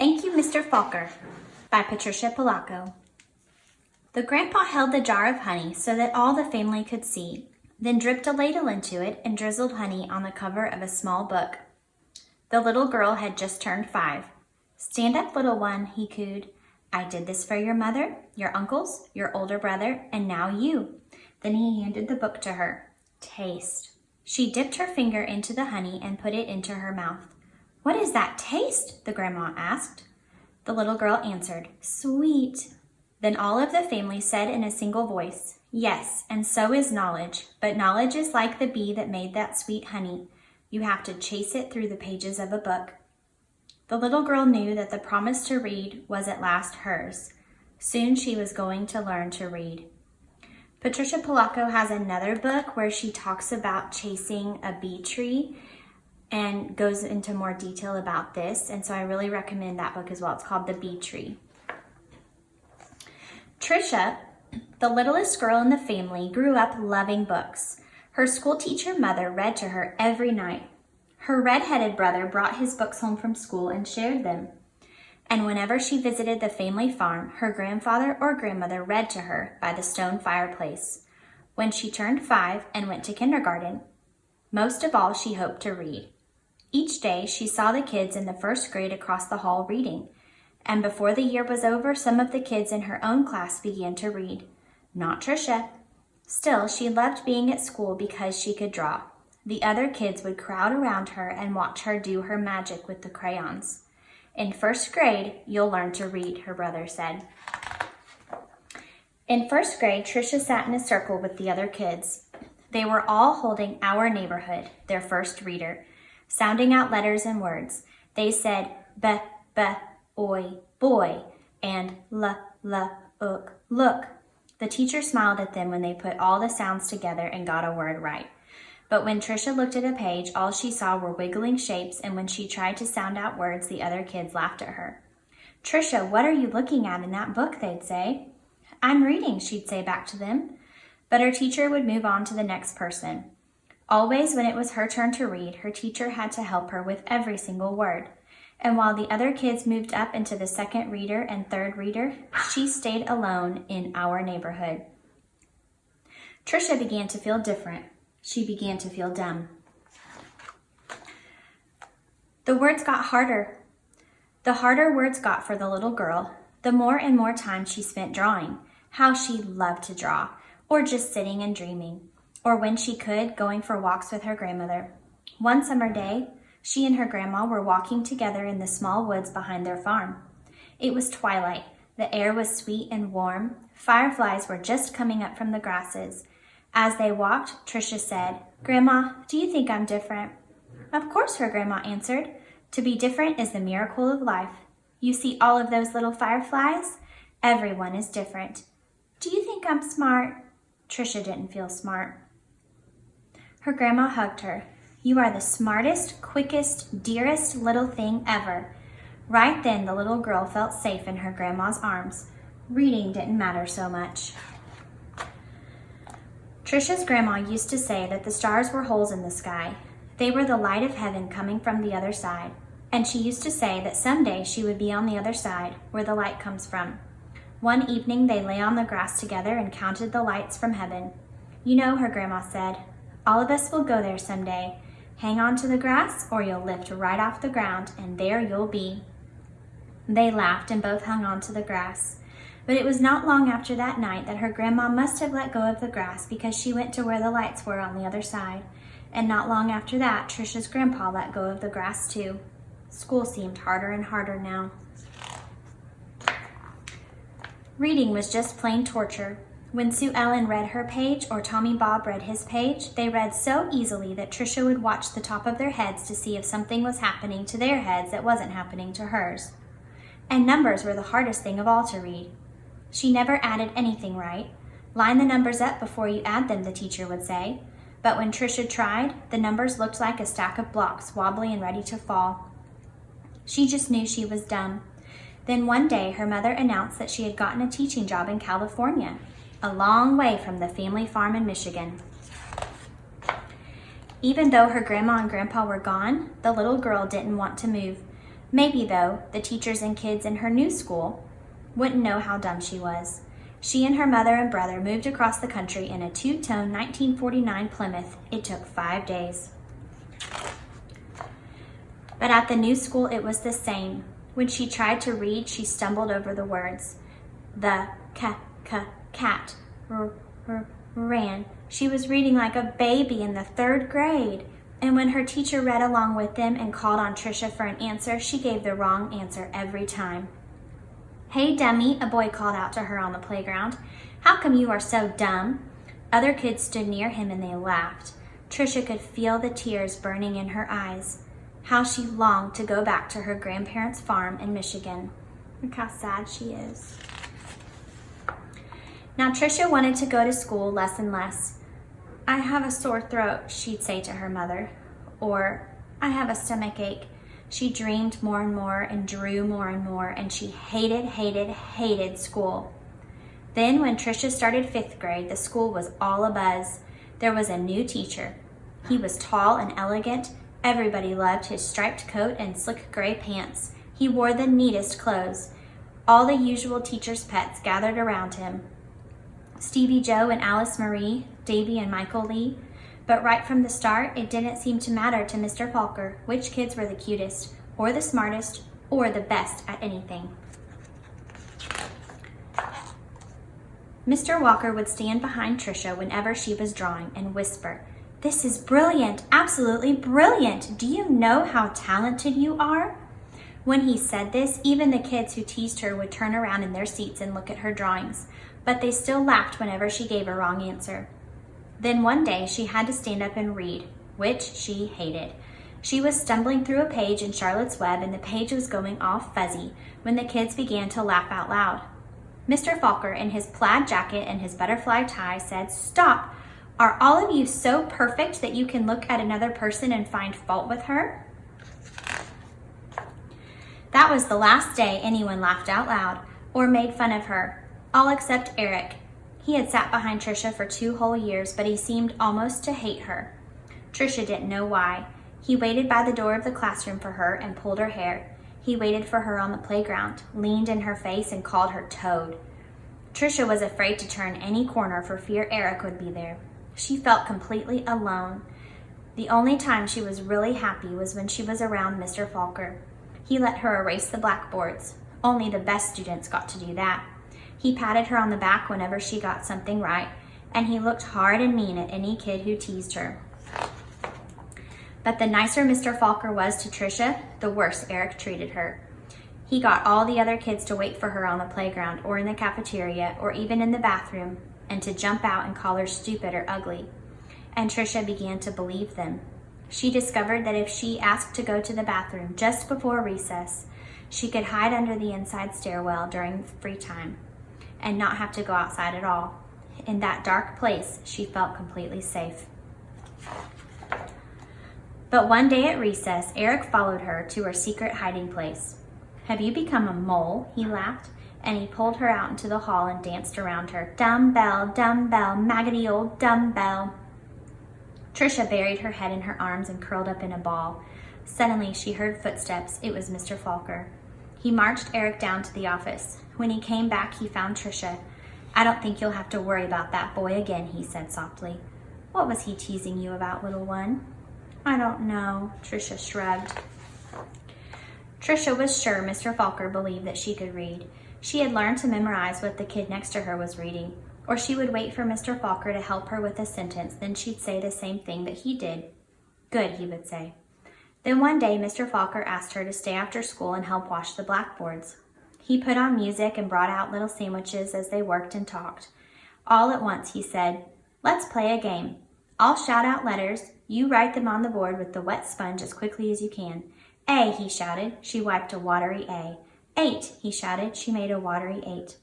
Thank You, Mr. Falker by Patricia Polacco. The grandpa held the jar of honey so that all the family could see, then dripped a ladle into it and drizzled honey on the cover of a small book. The little girl had just turned 5. "Stand up, little one," he cooed. "I did this for your mother, your uncles, your older brother, and now you." Then he handed the book to her. "Taste." She dipped her finger into the honey and put it into her mouth. "What is that taste?" the grandma asked. The little girl answered, "Sweet." Then all of the family said in a single voice, "Yes, and so is knowledge, but knowledge is like the bee that made that sweet honey. You have to chase it through the pages of a book." The little girl knew that the promise to read was at last hers. Soon she was going to learn to read. Patricia Polacco has another book where she talks about chasing a bee tree and goes into more detail about this, and so I really recommend that book as well. It's called The Bee Tree. Tricia, the littlest girl in the family, grew up loving books. Her school teacher mother read to her every night. Her red-headed brother brought his books home from school and shared them. And whenever she visited the family farm, her grandfather or grandmother read to her by the stone fireplace. When she turned 5 and went to kindergarten, most of all she hoped to read. Each day she saw the kids in the first grade across the hall reading, and before the year was over, some of the kids in her own class began to read. Not Tricia. Still, she loved being at school because she could draw. The other kids would crowd around her and watch her do her magic with the crayons. "In first grade, you'll learn to read," her brother said. In first grade, Tricia sat in a circle with the other kids. They were all holding Our Neighborhood, their first reader, sounding out letters and words. They said b, oi, boy, and ook, look. The teacher smiled at them when they put all the sounds together and got a word right. But when Tricia looked at a page, all she saw were wiggling shapes, and when she tried to sound out words, the other kids laughed at her. "Tricia, what are you looking at in that book?" they'd say. "I'm reading," she'd say back to them. But her teacher would move on to the next person. Always when it was her turn to read, her teacher had to help her with every single word. And while the other kids moved up into the second reader and third reader, she stayed alone in Our Neighborhood. Tricia began to feel different. She began to feel dumb. The words got harder. The harder words got for the little girl, the more and more time she spent drawing. How she loved to draw, or just sitting and dreaming, or when she could, going for walks with her grandmother. One summer day, she and her grandma were walking together in the small woods behind their farm. It was twilight. The air was sweet and warm. Fireflies were just coming up from the grasses. As they walked, Tricia said, "Grandma, do you think I'm different?" "Of course," her grandma answered. "To be different is the miracle of life. You see all of those little fireflies? Everyone is different." "Do you think I'm smart?" Tricia didn't feel smart. Her grandma hugged her. "You are the smartest, quickest, dearest little thing ever." Right then, the little girl felt safe in her grandma's arms. Reading didn't matter so much. Tricia's grandma used to say that the stars were holes in the sky. They were the light of heaven coming from the other side. And she used to say that someday she would be on the other side, where the light comes from. One evening, they lay on the grass together and counted the lights from heaven. "You know," her grandma said, "all of us will go there someday. Hang on to the grass, or you'll lift right off the ground, and there you'll be." They laughed and both hung on to the grass. But it was not long after that night that her grandma must have let go of the grass because she went to where the lights were on the other side. And not long after that, Tricia's grandpa let go of the grass too. School seemed harder and harder now. Reading was just plain torture. When Sue Ellen read her page or Tommy Bob read his page, they read so easily that Tricia would watch the top of their heads to see if something was happening to their heads that wasn't happening to hers. And numbers were the hardest thing of all to read. She never added anything right. "Line the numbers up before you add them," the teacher would say. But when Tricia tried, the numbers looked like a stack of blocks, wobbly and ready to fall. She just knew she was dumb. Then one day, her mother announced that she had gotten a teaching job in California, a long way from the family farm in Michigan. Even though her grandma and grandpa were gone, the little girl didn't want to move. Maybe, though, the teachers and kids in her new school wouldn't know how dumb she was. She and her mother and brother moved across the country in a two-tone 1949 Plymouth. It took 5 days. But at the new school, it was the same. When she tried to read, she stumbled over the words. The cat ran. She was reading like a baby in the 3rd grade. And when her teacher read along with them and called on Tricia for an answer, she gave the wrong answer every time. "Hey, dummy," a boy called out to her on the playground. "How come you are so dumb?" Other kids stood near him and they laughed. Tricia could feel the tears burning in her eyes. How she longed to go back to her grandparents' farm in Michigan. Look how sad she is. Now Tricia wanted to go to school less and less. "I have a sore throat," she'd say to her mother. Or, "I have a stomach ache." She dreamed more and more and drew more and more, and she hated school. Then when Tricia started 5th grade, the school was all abuzz. There was a new teacher. He was tall and elegant. Everybody loved his striped coat and slick gray pants. He wore the neatest clothes. All the usual teacher's pets gathered around him. Stevie Joe and Alice Marie, Davy and Michael Lee. But right from the start, it didn't seem to matter to Mr. Falker which kids were the cutest, or the smartest, or the best at anything. Mr. Walker would stand behind Tricia whenever she was drawing and whisper, "This is brilliant, absolutely brilliant. Do you know how talented you are?" When he said this, even the kids who teased her would turn around in their seats and look at her drawings, but they still laughed whenever she gave a wrong answer. Then one day she had to stand up and read, which she hated. She was stumbling through a page in Charlotte's Web and the page was going all fuzzy when the kids began to laugh out loud. Mr. Falker, in his plaid jacket and his butterfly tie, said, "Stop! Are all of you so perfect that you can look at another person and find fault with her?" That was the last day anyone laughed out loud or made fun of her, all except Eric. He had sat behind Tricia for 2 whole years, but he seemed almost to hate her. Tricia didn't know why. He waited by the door of the classroom for her and pulled her hair. He waited for her on the playground, leaned in her face, and called her Toad. Tricia was afraid to turn any corner for fear Eric would be there. She felt completely alone. The only time she was really happy was when she was around Mr. Falker. He let her erase the blackboards. Only the best students got to do that. He patted her on the back whenever she got something right, and he looked hard and mean at any kid who teased her. But the nicer Mr. Falker was to Tricia, the worse Eric treated her. He got all the other kids to wait for her on the playground or in the cafeteria or even in the bathroom and to jump out and call her stupid or ugly. And Tricia began to believe them. She discovered that if she asked to go to the bathroom just before recess, she could hide under the inside stairwell during free time and not have to go outside at all. In that dark place, she felt completely safe. But one day at recess, Eric followed her to her secret hiding place. "Have you become a mole?" he laughed, and he pulled her out into the hall and danced around her. "Dumbbell, dumbbell, maggoty old dumbbell." Tricia buried her head in her arms and curled up in a ball. Suddenly, she heard footsteps. It was Mr. Falker. He marched Eric down to the office. When he came back, he found Tricia. "I don't think you'll have to worry about that boy again," he said softly. "What was he teasing you about, little one?" "I don't know," Tricia shrugged. Tricia was sure Mr. Falker believed that she could read. She had learned to memorize what the kid next to her was reading, or she would wait for Mr. Falker to help her with a sentence, then she'd say the same thing that he did. "Good," he would say. Then one day, Mr. Falker asked her to stay after school and help wash the blackboards. He put on music and brought out little sandwiches as they worked and talked. All at once, he said, "Let's play a game. I'll shout out letters. You write them on the board with the wet sponge as quickly as you can." "A," he shouted. She wiped a watery A. "8," he shouted. She made a watery 8.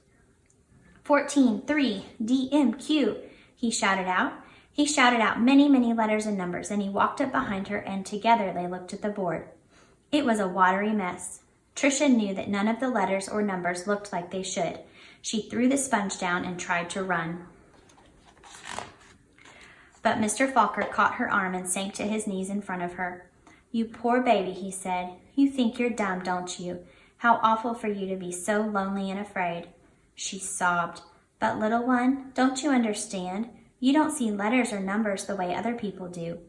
14, 3, D, M, Q, he shouted out. He shouted out many, many letters and numbers, and he walked up behind her, and together they looked at the board. It was a watery mess. Tricia knew that none of the letters or numbers looked like they should. She threw the sponge down and tried to run. But Mr. Falker caught her arm and sank to his knees in front of her. "You poor baby," he said. "You think you're dumb, don't you? How awful for you to be so lonely and afraid." She sobbed. "But little one, don't you understand? You don't see letters or numbers the way other people do.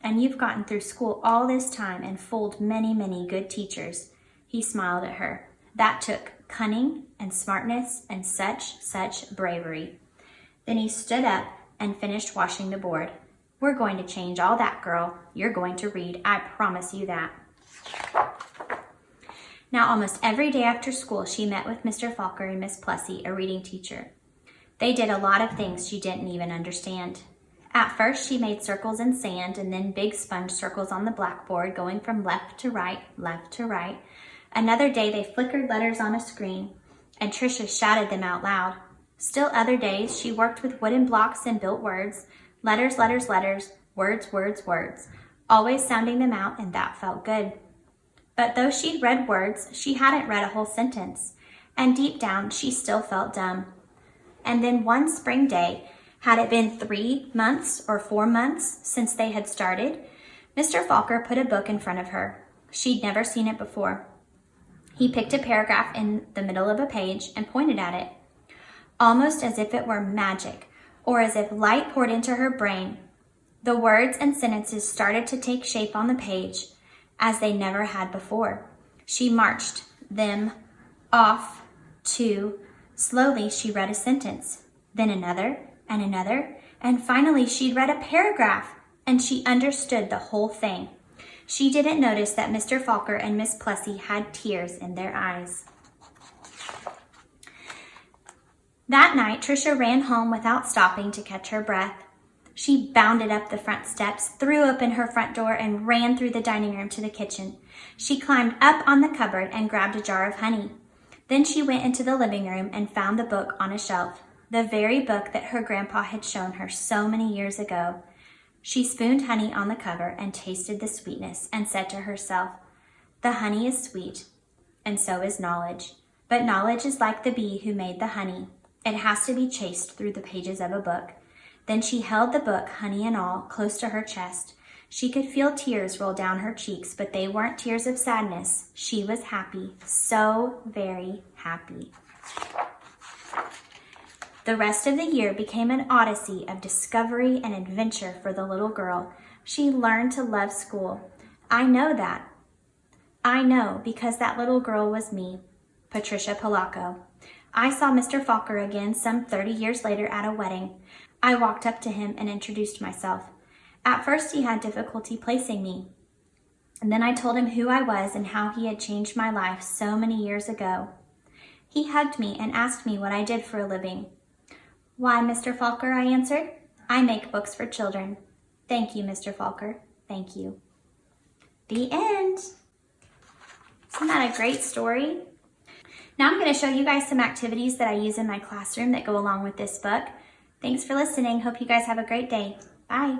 And you've gotten through school all this time and fooled many, many good teachers." He smiled at her. "That took cunning and smartness and such bravery." Then he stood up and finished washing the board. "We're going to change all that, girl. You're going to read. I promise you that." Now, almost every day after school, she met with Mr. Falker and Miss Plessy, a reading teacher. They did a lot of things she didn't even understand. At first, she made circles in sand and then big sponge circles on the blackboard, going from left to right, left to right. Another day, they flickered letters on a screen, and Tricia shouted them out loud. Still other days, she worked with wooden blocks and built words, letters, letters, letters, words, words, words, always sounding them out, and that felt good. But though she'd read words, she hadn't read a whole sentence, and deep down, she still felt dumb. And then one spring day, had it been 3 months or 4 months since they had started, Mr. Falker put a book in front of her. She'd never seen it before. He picked a paragraph in the middle of a page and pointed at it. Almost as if it were magic, or as if light poured into her brain, the words and sentences started to take shape on the page as they never had before. She marched them off to. Slowly she read a sentence, then another, and finally she'd read a paragraph, and she understood the whole thing. She didn't notice that Mr. Falker and Miss Plessy had tears in their eyes. That night, Tricia ran home without stopping to catch her breath. She bounded up the front steps, threw open her front door, and ran through the dining room to the kitchen. She climbed up on the cupboard and grabbed a jar of honey. Then she went into the living room and found the book on a shelf, the very book that her grandpa had shown her so many years ago. She spooned honey on the cover and tasted the sweetness and said to herself, "The honey is sweet, and so is knowledge. But knowledge is like the bee who made the honey. It has to be chased through the pages of a book." Then she held the book, honey and all, close to her chest. She could feel tears roll down her cheeks, but they weren't tears of sadness. She was happy, so very happy. The rest of the year became an odyssey of discovery and adventure for the little girl. She learned to love school. I know that. I know because that little girl was me, Patricia Polacco. I saw Mr. Falker again some 30 years later at a wedding. I walked up to him and introduced myself. At first, he had difficulty placing me. And then I told him who I was and how he had changed my life so many years ago. He hugged me and asked me what I did for a living. "Why, Mr. Falker," I answered, "I make books for children." "Thank you, Mr. Falker. Thank you." The end. Isn't that a great story? Now I'm going to show you guys some activities that I use in my classroom that go along with this book. Thanks for listening. Hope you guys have a great day. Bye.